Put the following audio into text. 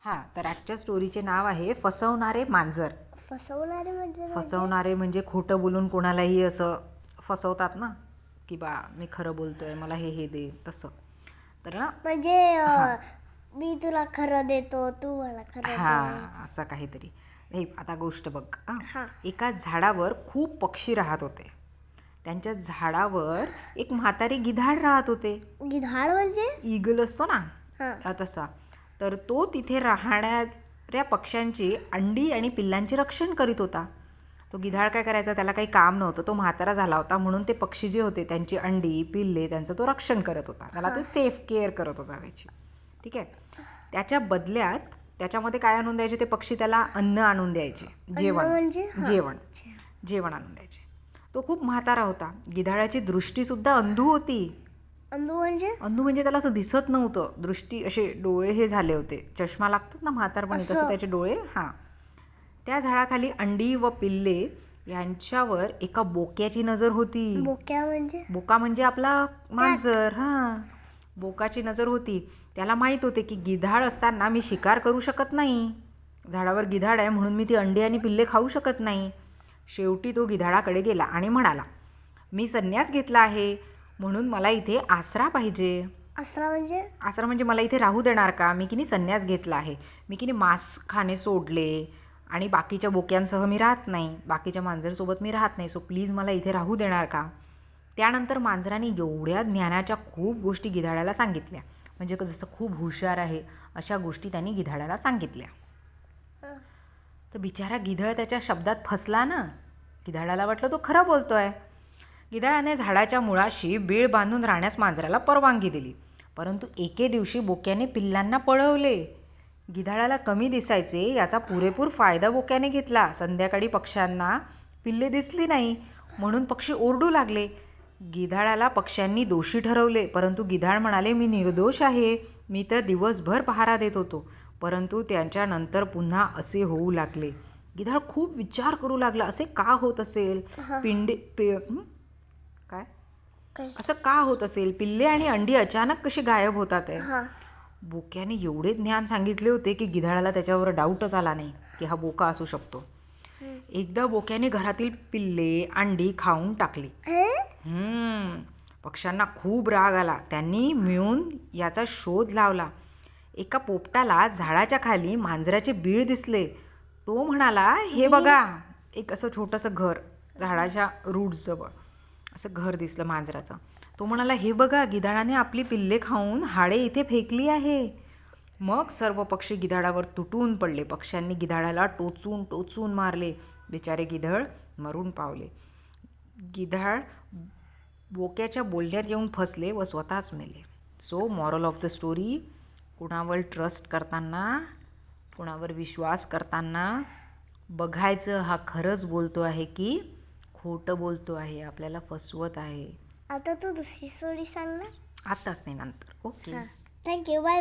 हां, तर आजच्या स्टोरीचे नाव आहे फसवणारे मांजर. फसवणारे म्हणजे खोटं बोलून कोणालाही असं फसवतात ना, की बा मी खरं बोलतोय, मला हे दे, तसं. तर ना म्हणजे मी तुला खरं देतो, तू मला खरं दे. हां, असं काहीतरी. हे आता गोष्ट बघ. हां. एका झाडावर खूप पक्षी राहत होते. त्यांच्या झाडावर एक म्हातारी गिधाड राहत होते. गिधाड म्हणजे ईगल असतो ना, हां. तसा. तर तो तिथे राहणाऱ्या पक्ष्यांची अंडी आणि पिल्लांचे रक्षण करीत होता. तो गिधाड काय करायचा, त्याला काही काम नव्हतं, तो म्हातारा झाला होता म्हणून ते पक्षी जे होते त्यांची अंडी पिल्ले त्यांचं तो रक्षण करत होता, त्याला ते सेफ केअर करत होता त्याची. ठीक आहे. त्याच्या बदल्यात त्याच्यामध्ये काय आणून द्यायचे ते पक्षी, त्याला अन्न आणून द्यायचे, जेवण म्हणजे जेवण जेवण आणून द्यायचे. तो खूप म्हातारा होता. गिधाडाची दृष्टीसुद्धा अंधू होती. अंधू म्हणजे त्याला असं दिसत नव्हतं, दृष्टी असे डोळे हे झाले होते, चष्मा लागतात ना म्हातारपणी, तसं त्याचे डोळे. हां. त्या झाडाखाली अंडी व पिल्ले यांच्यावर एका बोक्याची नजर होती. बोका म्हणजे आपला मांजर. हां, बोकाची नजर होती. त्याला माहीत होते की गिधाड असताना मी शिकार करू शकत नाही, झाडावर गिधाड आहे म्हणून मी ती अंडी आणि पिल्ले खाऊ शकत नाही. शेवटी तो गिधाडाकडे गेला आणि म्हणाला, मी संन्यास घेतला आहे म्हणून मला इथे आसरा पाहिजे. आसरा म्हणजे मला इथे राहू देणार का? मी की नाही संन्यास घेतला आहे, मी की नाही मांस खाणे सोडले आणि बाकीच्या बोक्यांसह मी राहत नाही, बाकीच्या मांजरसोबत मी राहत नाही, सो प्लीज मला इथे राहू देणार का? त्यानंतर मांजराने एवढ्या ज्ञानाच्या खूप गोष्टी गिधाडाला सांगितल्या, म्हणजे जसं खूप हुशार आहे अशा गोष्टी त्यांनी गिधाडाला सांगितल्या. तर बिचारा गिधाड त्याच्या शब्दात फसला ना. गिधाडाला वाटलं तो खरं बोलतोय. गिधाडाने झाडाच्या मुळाशी बीळ बांधून राहण्यास मांजराला परवानगी दिली, परंतु एके दिवशी बोक्याने पिल्लांना पळवले. गिधाडाला कमी दिसायचे याचा पुरेपूर फायदा बोक्याने घेतला. संध्याकाळी पक्ष्यांना पिल्ले दिसली नाही म्हणून पक्षी ओरडू लागले. गिधाडाला पक्ष्यांनी दोषी ठरवले, परंतु गिधाड म्हणाले, मी निर्दोष आहे, मी तर दिवसभर पहारा देत होतो. परंतु त्याच्यानंतर पुन्हा असे होऊ लागले. गिधाड खूप विचार करू लागला, असे का होत असेल? असं का होत असेल? पिल्ले आणि अंडी अचानक कशी गायब होतात आहे? बोक्याने एवढे ज्ञान सांगितले होते की गिधाडाला त्याच्यावर डाऊटच आला नाही की हा बोका असू शकतो. एकदा बोक्याने घरातील पिल्ले अंडी खाऊन टाकली. पक्ष्यांना खूप राग आला. त्यांनी मिळून याचा शोध लावला. एका पोपटाला झाडाच्या खाली मांजराचे बीळ दिसले. तो म्हणाला, हे बघा, एक असं छोटंसं घर झाडाच्या रूट्स जवळ असं घर दिसलं मांजराचं. तो म्हणाला, हे बघा, गिधाडाने आपली पिल्ले खाऊन हाडे इथे फेकली आहे. मग सर्व पक्षी गिधाडावर तुटून पडले. पक्ष्यांनी गिधाडाला टोचून टोचून मारले. बिचारे गिधाड मरून पावले. गिधाड बोक्याच्या बोलण्यात येऊन फसले व स्वतःच मेले. So moral of the story, कुणावर ट्रस्ट करताना, कुणावर विश्वास करताना बघायचं हा खरंच बोलतो आहे की खोटं बोलतो आहे, आपल्याला फसवत आहे. आता तू दुसरी स्टोरी सांग ना. आताच नाही, नंतर. Okay, thank you, bye.